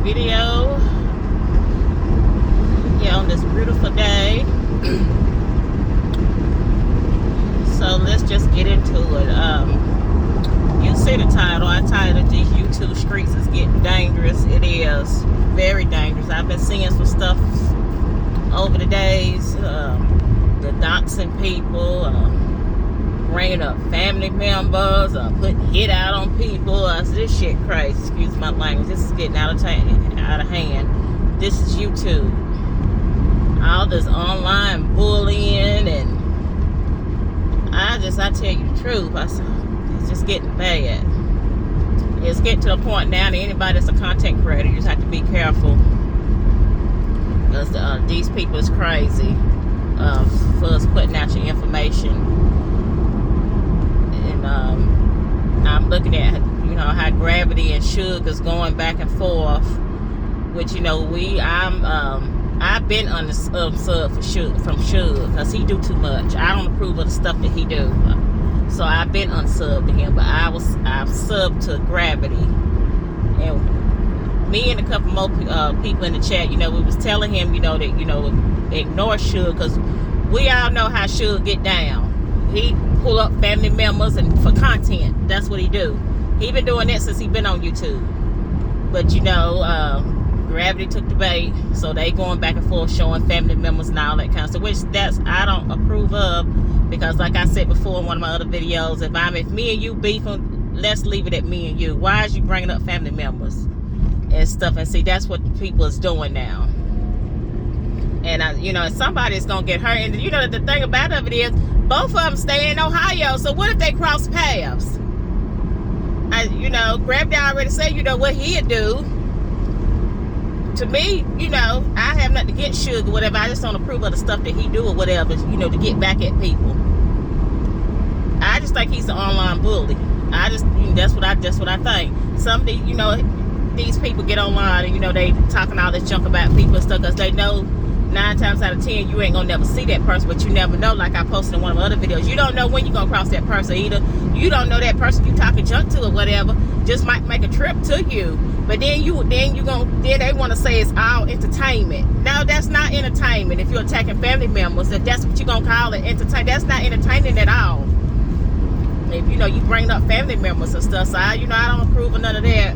video here on this beautiful day. So let's just get into it. You see the title. I titled these YouTube streets is getting dangerous. It is very dangerous. I've been seeing some stuff over the days. The doxing people, bringing up family members, putting hit out on people. This shit crazy. Excuse my language. This is getting out of hand. This is YouTube. All this online bullying, and I tell you the truth. It's just getting bad. It's getting to a point now that anybody that's a content creator, you just have to be careful, because these people is crazy for us putting out your information. And I'm looking at how Gravity and Suge is going back and forth, which I've been on the sub from Suge because he do too much. I don't approve of the stuff that he do. So I've been unsubbed to him, but I've subbed to Gravity. And me and a couple more people in the chat, we was telling him, that, ignore Suge, because we all know how Suge get down. He pull up family members and for content. That's what he do. He been doing that since he been on YouTube. But Gravity took the bait, so they going back and forth showing family members and all that kind of stuff, which I don't approve of, because like I said before in one of my other videos, if me and you beefing, let's leave it at me and you. Why is you bringing up family members and stuff? And see, that's what people is doing now. And somebody's gonna get hurt. And the thing about it is, both of them stay in Ohio. So what if they cross paths? Gravity already said, what he'd do. To me, I have nothing against Suge or whatever. I just don't approve of the stuff that he do or whatever, to get back at people. I just think he's an online bully. That's what I think. Some of these people get online and, they talking all this junk about people and stuff because they know 9 times out of 10 you ain't gonna never see that person, but you never know. Like I posted in one of my other videos, you don't know when you're gonna cross that person. Either you don't know that person you talking junk to or whatever, just might make a trip to you. But then they want to say it's all entertainment. No, that's not entertainment. If you're attacking family members, if that's what you're gonna call it, entertain, that's not entertaining at all. If you bring up family members and stuff, so I don't approve of none of that.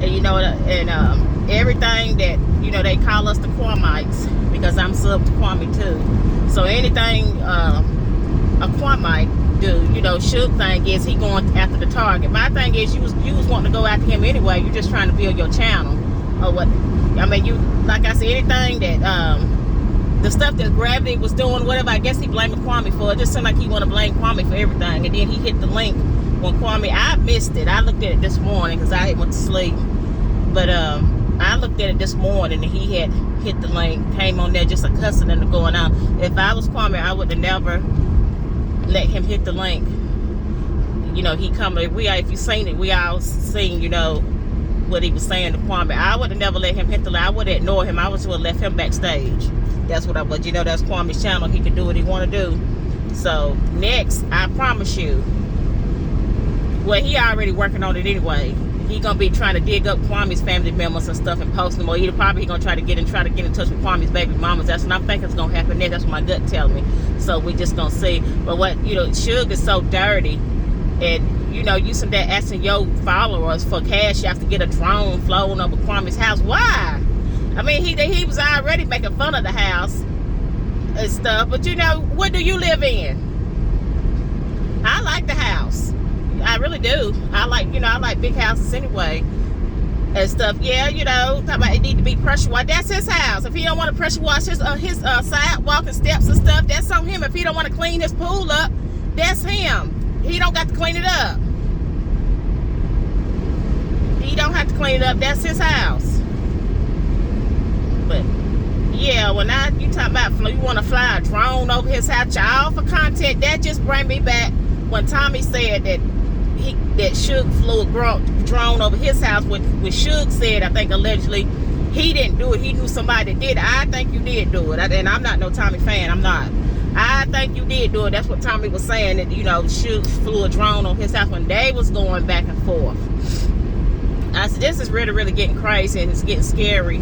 And everything that they call us the Kwamites, because I'm sub to Kwame too. So anything a Kwamite do, Suge thing is he going after the target. My thing is you was wanting to go after him anyway. You're just trying to build your channel or what. Like I said, anything that the stuff that Gravity was doing, whatever, I guess he blaming Kwame for. It just seemed like he want to blame Kwame for everything. And then he hit the link when Kwame, I missed it. I looked at it this morning because I went to sleep. But I looked at it this morning and he had hit the link, came on there just a cussing and going on. If I was Kwame, I would have never let him hit the link. He come. If you seen it, we all seen, what he was saying to Kwame. I would have never let him hit the link. I would have ignored him. I would have left him backstage. That's what I would. That's Kwame's channel. He can do what he want to do. So next, I promise you. Well, he already working on it anyway. He gonna be trying to dig up Kwame's family members and stuff and post them, or either probably he gonna try to get in touch with Kwame's baby mamas. That's what I'm thinking is gonna happen there. That's what my gut telling me. So we just gonna see. But what Suge is so dirty, and using that asking your followers for cash, you have to get a drone flown over Kwame's house. Why? He was already making fun of the house and stuff. But what do you live in? I like the house. I really do. I like big houses anyway and stuff. Yeah, talk about it need to be pressure washed. That's his house. If he don't want to pressure wash his sidewalk and steps and stuff, that's on him. If he don't want to clean his pool up, that's him. He don't got to clean it up. He don't have to clean it up. That's his house. But yeah, when you talk about you want to fly a drone over his house, y'all for content, that just bring me back when Tommy said that Suge flew a drone over his house, which Suge said, I think allegedly, he didn't do it. He knew somebody that did it. I think you did do it. And I'm not no Tommy fan. I'm not. I think you did do it. That's what Tommy was saying, that, Suge flew a drone on his house when they was going back and forth. I said, this is really, really getting crazy and it's getting scary.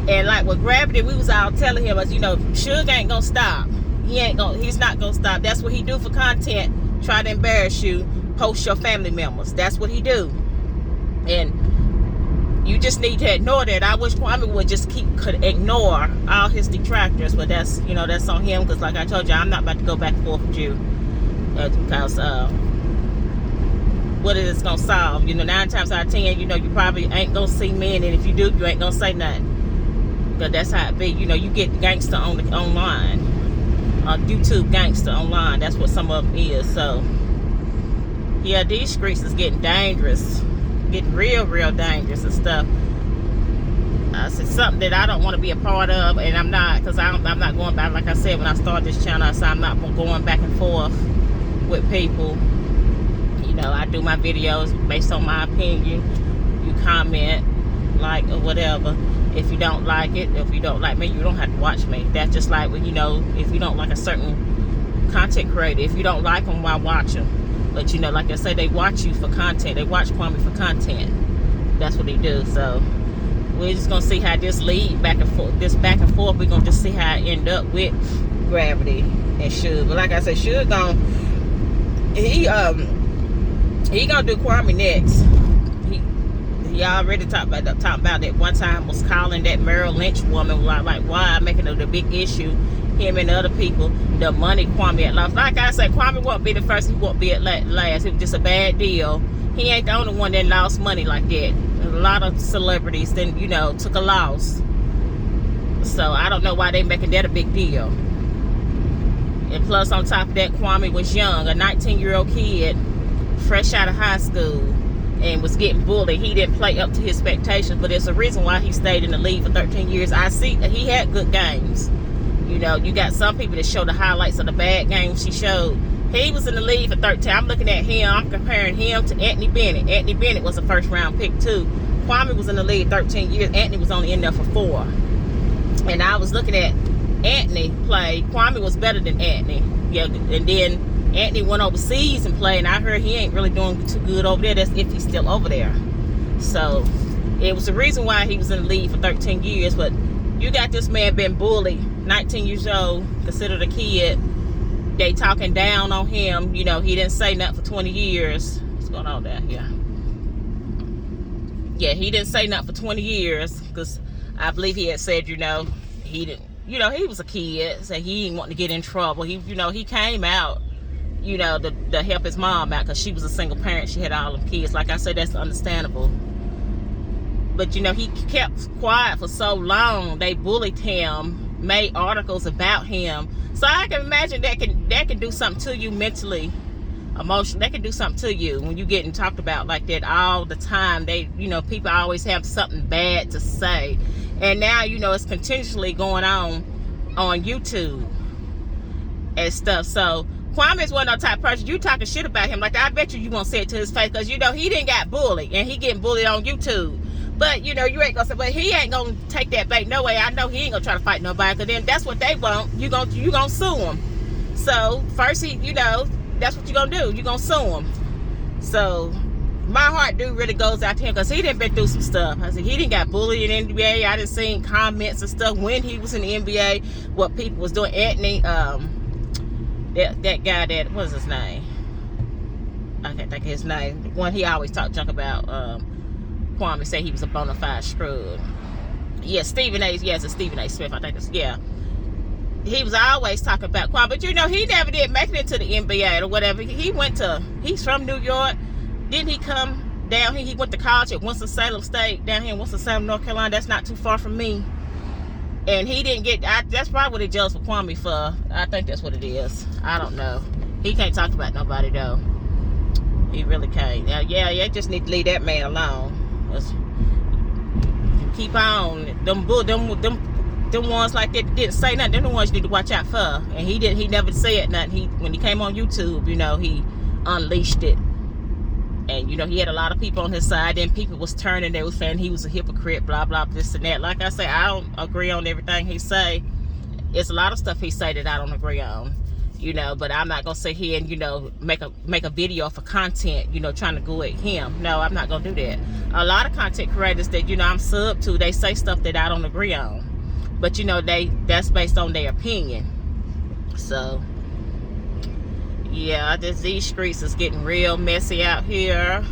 And like with Gravity, we was all telling him, as you know, Suge ain't gonna stop. He's not gonna stop. That's what he do for content. Try to embarrass you, post your family members. That's what he do. And you just need to ignore that. I wish Kwame would just could ignore all his detractors, but that's, you know, that's on him, because like I told you, I'm not about to go back and forth with you, because what is it gonna solve? You know, 9 times out of 10, you know, you probably ain't gonna see me, and if you do, you ain't gonna say nothing. Because that's how it be. You know, you get gangster on the online, YouTube gangster online. That's what some of them is. So yeah, these streets is getting dangerous, getting real, real dangerous and stuff. It's something that I don't want to be a part of, and I'm not, because I'm not going back. Like I said, when I started this channel, I said I'm not going back and forth with people. You know, I do my videos based on my opinion. You comment, like, or whatever. If you don't like it, if you don't like me, you don't have to watch me. That's just like when, you know, if you don't like a certain content creator, if you don't like them, why watch them? But you know, like I say, they watch you for content. They watch Kwame for content. That's what they do. So we're just gonna see how this lead back and forth. This back and forth, we're gonna just see how it end up with Gravity and Suge. But like I said, Suge he gonna do Kwame next. He already talked about that one time was calling that Merrill Lynch woman like why, making it a big issue. Him and other people, the money Kwame had lost. Like I said, Kwame won't be the first, he won't be at last. It was just a bad deal. He ain't the only one that lost money like that. A lot of celebrities then, you know, took a loss. So I don't know why they making that a big deal. And plus on top of that, Kwame was young, a 19-year-old kid, fresh out of high school, and was getting bullied. He didn't play up to his expectations, but there's a reason why he stayed in the league for 13 years. I see he had good games. You know, you got some people that show the highlights of the bad games he showed. He was in the league for 13. I'm looking at him, I'm comparing him to Anthony Bennett. Anthony Bennett was a first round pick too. Kwame was in the league 13 years. Anthony was only in there for 4. And I was looking at Anthony play. Kwame was better than Anthony. Yeah, and then Anthony went overseas and played, and I heard he ain't really doing too good over there. That's if he's still over there. So it was the reason why he was in the league for 13 years. But you got this man been bullied, 19 years old, considered a kid. They talking down on him. You know, he didn't say nothing for 20 years. What's going on there? Yeah, he didn't say nothing for 20 years because I believe he had said, you know, he didn't, you know, he was a kid, so he didn't want to get in trouble. He, you know, he came out, you know, to help his mom out because she was a single parent. She had all them kids. Like I said, that's understandable. But, you know, he kept quiet for so long. They bullied him, made articles about him. So I can imagine that can do something to you mentally, emotionally. That can do something to you when you getting talked about like that all the time. They, you know, people always have something bad to say. And now, you know, it's continuously going on YouTube and stuff. So Kwame's one of the type of person, you talking shit about him, like I bet you won't say it to his face, because you know he didn't got bullied and he getting bullied on YouTube. But you know, you ain't gonna say, but he ain't gonna take that bait. No way. I know he ain't gonna try to fight nobody, because then that's what they want. You gonna sue him. So first, you know, that's what you gonna do. You gonna sue him. So my heart really goes out to him, because he done been through some stuff. I said he didn't got bullied in the NBA. I done seen comments and stuff when he was in the NBA, what people was doing. Anthony, that guy that, what is his name? I can't think of his name. The one he always talked junk about. Kwame said he was a bona fide scrub. Yeah, Stephen A. Yes, it's Stephen A. Smith. I think it's, yeah. He was always talking about Kwame, but you know, he never did make it into the NBA or whatever. He's from New York. Didn't he come down here? He went to college at Winston-Salem State, down here in Winston-Salem, North Carolina. That's not too far from me. And he didn't get, that's probably what he jealous for Kwame for. I think that's what it is. I don't know. He can't talk about nobody though. He really can't. Yeah, just need to leave that man alone. Keep on. Them ones like that didn't say nothing. Them the ones you need to watch out for. And he never said nothing. When he came on YouTube, you know, he unleashed it. And you know, he had a lot of people on his side. Then people was turning, they was saying he was a hypocrite, blah blah, this and that. Like I say, I don't agree on everything he say. It's a lot of stuff he say that I don't agree on. you know, but I'm not gonna sit here and, you know, make a video for content, you know, trying to go at him. No, I'm not gonna do that. A lot of content creators that, you know, I'm sub to, they say stuff that I don't agree on, but you know, that's based on their opinion. So yeah, these streets is getting real messy out here,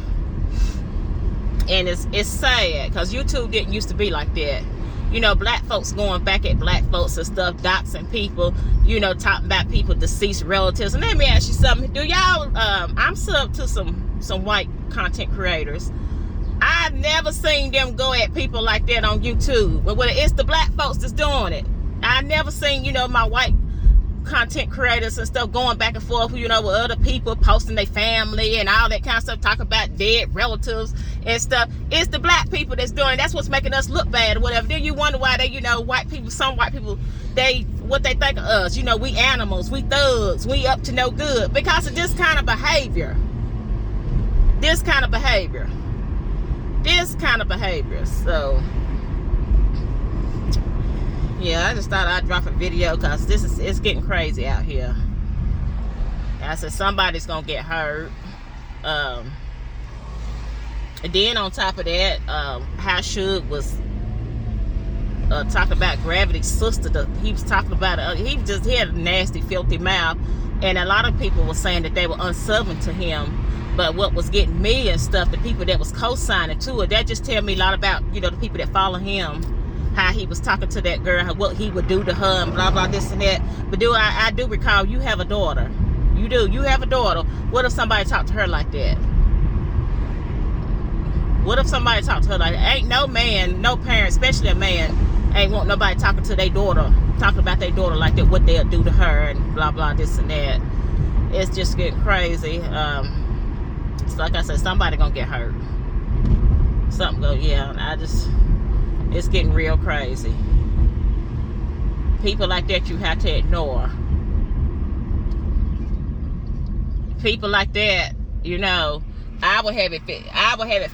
and it's sad because YouTube didn't used to be like that. You know, black folks going back at black folks and stuff, doxing people, you know, talking about people, deceased relatives. And let me ask you something. Do y'all, I'm sub to some white content creators. I've never seen them go at people like that on YouTube. But when it's the black folks that's doing it. I've never seen, you know, my white content creators and stuff going back and forth, you know, with other people, posting their family and all that kind of stuff, talking about dead relatives and stuff. It's the black people that's doing it. That's what's making us look bad or whatever. Then you wonder why they, you know, white people, some white people, what they think of us, you know, we animals, we thugs, we up to no good because of this kind of behavior. So yeah, I just thought I'd drop a video because it's getting crazy out here. I said somebody's gonna get hurt. And then on top of that, how Suge was talking about Gravity's sister. He was talking about he had a nasty, filthy mouth, and a lot of people were saying that they were unsubbing to him. But what was getting me and stuff, the people that was co-signing to it, that just tell me a lot about, you know, the people that follow him. How he was talking to that girl, what he would do to her, and blah blah this and that. But I do recall you have a daughter. You have a daughter. What if somebody talked to her like that? What if somebody talked to her like that? Ain't no man, no parent, especially a man, ain't want nobody talking to their daughter, talking about their daughter like that, what they'll do to her and blah blah this and that. It's just getting crazy. So like I said, somebody gonna get hurt. Something go, yeah. It's getting real crazy. People like that you have to ignore. People like that, you know, I would have it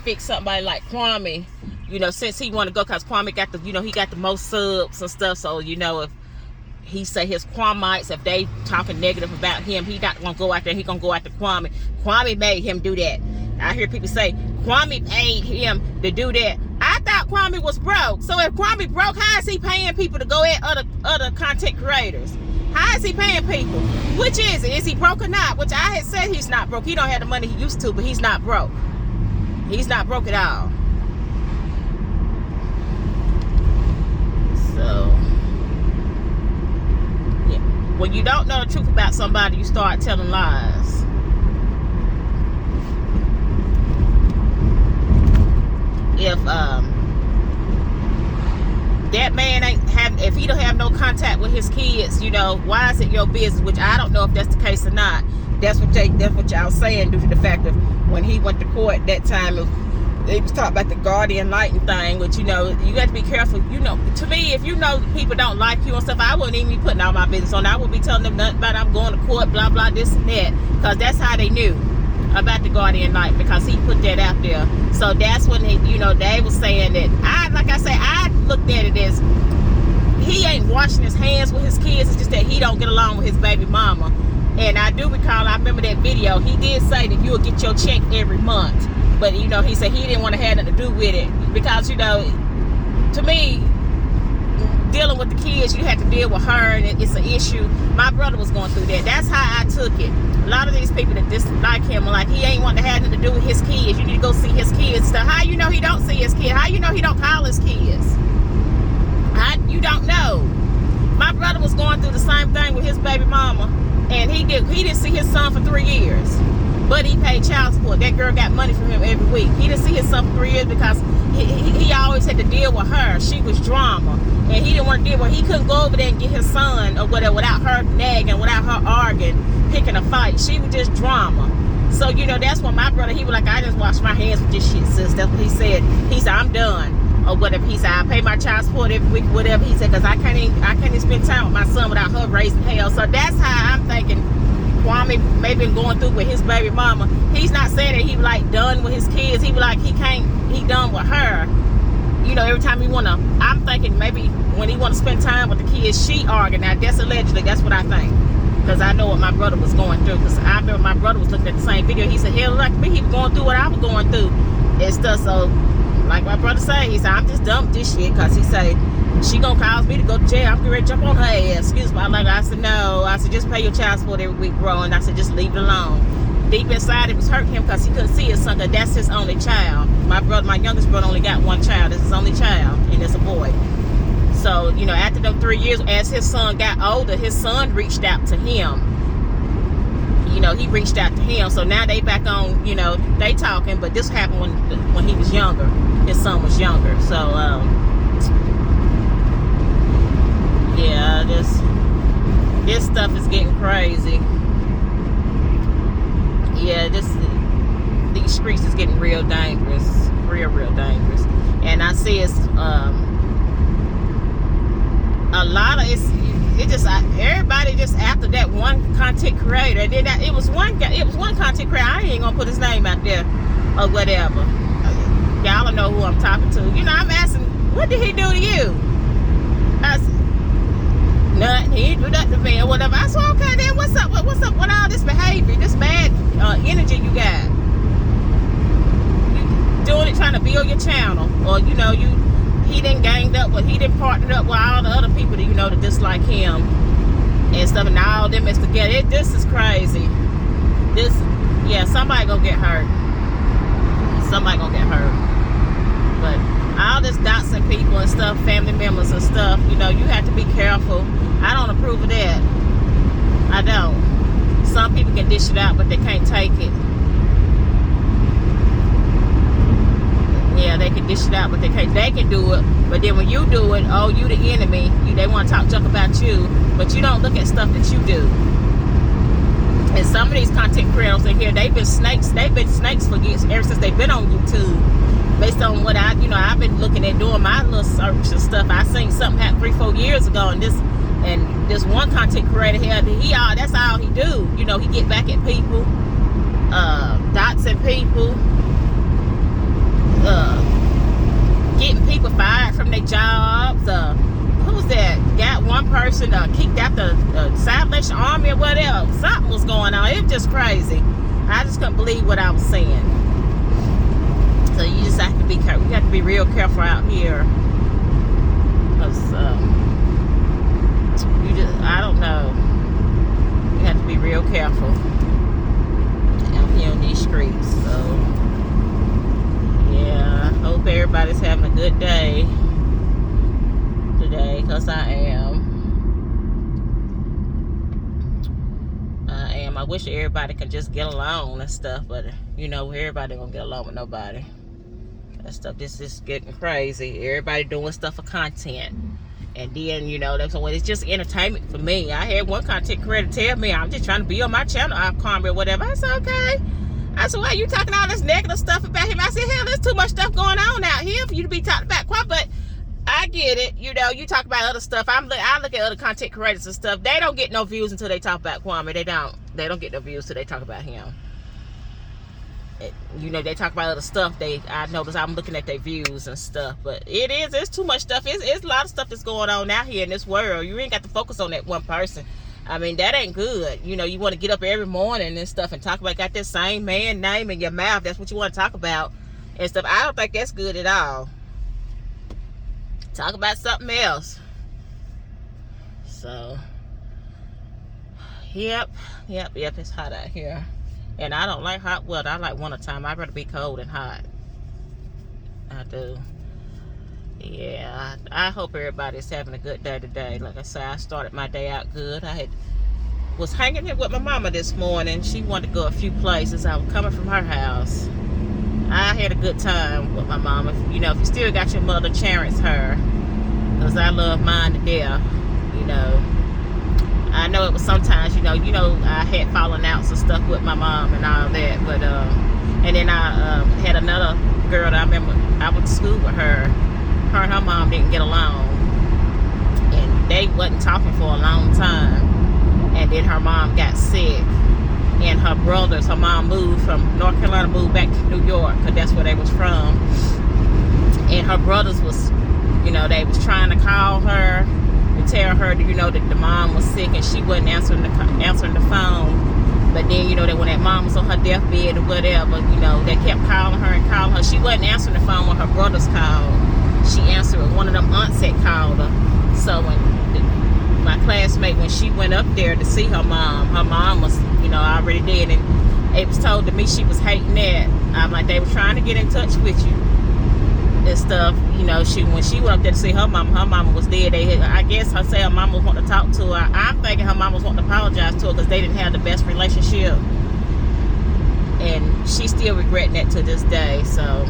fix somebody like Kwame, you know, since he want to go, because Kwame got the, you know, he got the most subs and stuff. So, you know, if he say his Kwamites, if they talking negative about him, he not gonna go out there, he gonna go after Kwame. Kwame made him do that. I hear people say Kwame paid him to do that. I thought Kwame was broke. So if Kwame broke, how is he paying people to go at other content creators? How is he paying people? Which is it? Is he broke or not? Which I had said he's not broke. He don't have the money he used to, but he's not broke. He's not broke at all. So yeah. When you don't know the truth about somebody, you start telling lies. If that man if he don't have no contact with his kids, you know, why is it your business? Which I don't know if that's the case or not. That's what y'all saying, due to the fact of when he went to court that time, they was talking about the guardian lighting thing, which, you know, you got to be careful. You know, to me, if you know people don't like you and stuff, I wouldn't even be putting all my business on. I would be telling them nothing about I'm going to court, blah blah this and that, because that's how they knew about the guardian light, because he put that out there. So that's when you know, they was saying that I looked at it as he ain't washing his hands with his kids. It's just that he don't get along with his baby mama. And I do recall, I remember that video, he did say that you'll get your check every month, but you know, he said he didn't want to have nothing to do with it, because, you know, to me, dealing with the kids, you have to deal with her, and it's an issue. My brother was going through that. That's how I took it. A lot of these people that dislike him are like, he ain't want to have nothing to do with his kids. You need to go see his kids. So how you know he don't see his kids? How you know he don't call his kids? You don't know. My brother was going through the same thing with his baby mama, and he didn't see his son for 3 years, but he paid child support. That girl got money from him every week. He didn't see his son for 3 years because he always had to deal with her. She was drama, and he didn't want to deal with her. He couldn't go over there and get his son or whatever without her nagging, without her arguing, picking a fight. She was just drama. So, you know, that's when my brother, he was like, I just wash my hands with this shit, sis. That's what he said. He said, I'm done. Or whatever. He said, I pay my child support every week, whatever. He said, because I can't even spend time with my son without her raising hell. So that's how I'm thinking Kwame may been going through with his baby mama. He's not saying that he like done with his kids. He was like, he done with her. You know, every time he wanna, I'm thinking maybe when he wanna spend time with the kids, she arguing. Now that's allegedly, that's what I think. because I know what my brother was going through. Because I remember my brother was looking at the same video. He said, hell, like me, he was going through what I was going through and stuff. So, like my brother said, he said, I'm just done with this shit. Because he said, she gonna cause me to go to jail. I'm getting ready to jump on her ass. Excuse me. I said, no. I said, just pay your child support every week, bro. And I said, just leave it alone. Deep inside, it was hurting him because he couldn't see his son. Cause that's his only child. My youngest brother only got one child. It's his only child, and it's a boy. So, you know, after them 3 years, as his son got older, his son reached out to him. You know, he reached out to him. So now they back on, you know, they talking. But this happened when he was younger. His son was younger. So, yeah, this stuff is getting crazy. Yeah, these streets is getting real dangerous. Real dangerous. And I see it's, a lot of it just everybody just after that one content creator, and then it was one content creator. I ain't gonna put his name out there or whatever. Y'all don't know who I'm talking to. You know, I'm asking, what did he do to you? I said, nothing. He didn't do nothing to me or whatever. I said, okay, then what's up with all this behavior, this bad energy you got? You doing it trying to build your channel, or you know he didn't ganged up, but he didn't partner up with all the other people that, you know, that dislike him and stuff, and all them is together. This is crazy. Yeah, somebody gonna get hurt. Somebody gonna get hurt. But all this doxing people and stuff, family members and stuff, you know, you have to be careful. I don't approve of that. I don't. Some people can dish it out, but they can't take it. Yeah, they can dish it out, but they can do it. But then when you do it, oh, you the enemy. They want to talk junk about you, but you don't look at stuff that you do. And some of these content creators in here, they've been snakes. They've been snakes for years, ever since they've been on YouTube. Based on what I've been looking at, doing my little search and stuff. I seen something happen 3-4 years ago, and this one content creator here, that's all he do. You know, he get back at people, doxing people. Getting people fired from their jobs. Who's that? Got one person kicked out the Salvation Army or whatever. Something was going on. It was just crazy. I just couldn't believe what I was seeing. So you just have to be careful. You have to be real careful out here, because I don't know. You have to be real careful out here on these streets. So yeah, I hope everybody's having a good day today, because I am. I wish everybody could just get along and stuff, but you know, everybody gonna get along with nobody. That stuff, this is getting crazy. Everybody doing stuff for content. And then, you know, that's what it's just entertainment for me. I had one content creator tell me, I'm just trying to be on my channel, I'll comment or whatever. I said, okay. I said, why you talking all this negative stuff about him? I said, hell, there's too much stuff going on out here for you to be talking about Quan. But I get it. You know, you talk about other stuff. I look at other content creators and stuff. They don't get no views until they talk about Kwame. They don't get no views until they talk about him. You know, they talk about other stuff. I notice I'm looking at their views and stuff. But it's too much stuff. It's a lot of stuff that's going on out here in this world. You ain't got to focus on that one person. I mean, that ain't good. You know, you want to get up every morning and stuff and talk about, got that same man name in your mouth. That's what you want to talk about and stuff. I don't think that's good at all. Talk about something else. So, yep, it's hot out here. And I don't like hot weather. I like wintertime. I'd rather be cold than hot. I do. Yeah, I hope everybody's having a good day today. Like I said, I started my day out good. I was hanging here with my mama this morning. She wanted to go a few places. I was coming from her house. I had a good time with my mama. You know, if you still got your mother, cherish her, because I love mine to death. You know, I know it was sometimes, you know, I had fallen outs and stuff with my mom and all that. But and then I had another girl that I remember. I went to school with her. Her and her mom didn't get along, and they wasn't talking for a long time. And then her mom got sick, and her mom moved from North Carolina, moved back to New York, because that's where they was from. And her brothers was, you know, they was trying to call her, to tell her that, you know, that the mom was sick and she wasn't answering the phone. But then, you know, that when that mom was on her deathbed or whatever, you know, they kept calling her and calling her. She wasn't answering the phone when her brothers called. She answered when one of them aunts had called her. So when my classmate, when she went up there to see her mom was, you know, already dead. And it was told to me she was hating that. I'm like, they were trying to get in touch with you and stuff. You know, when she went up there to see her mama was dead. I guess her mama was wanting to talk to her. I'm thinking her mama was wanting to apologize to her because they didn't have the best relationship. And she's still regretting that to this day. So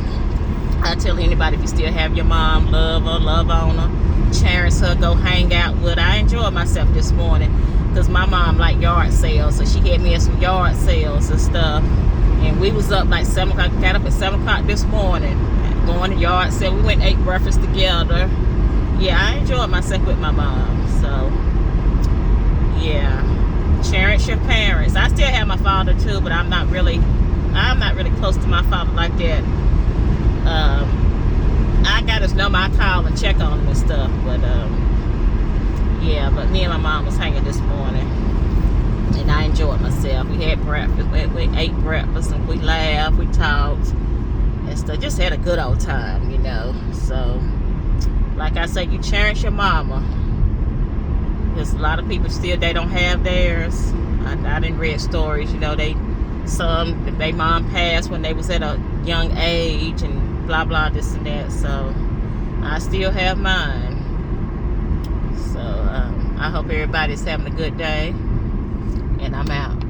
I tell anybody, if you still have your mom, love her, love on her, cherish her, go hang out with her. I enjoyed myself this morning because my mom liked yard sales, so she had me at some yard sales and stuff. And we was up like 7 o'clock, got up at 7 o'clock this morning, going to yard sale. We went and ate breakfast together. Yeah, I enjoyed myself with my mom. So yeah, cherish your parents. I still have my father too, but I'm not really close to my father like that. I got his number. I call and check on him and stuff. But yeah, but me and my mom was hanging this morning, and I enjoyed myself. We had breakfast. We ate breakfast, and we laughed, we talked, and stuff. Just had a good old time, you know. So, like I say, you cherish your mama. Because a lot of people still, they don't have theirs. I didn't read stories, you know, their mom passed when they was at a young age and blah blah this and that. So I still have mine. So I hope everybody's having a good day, and I'm out.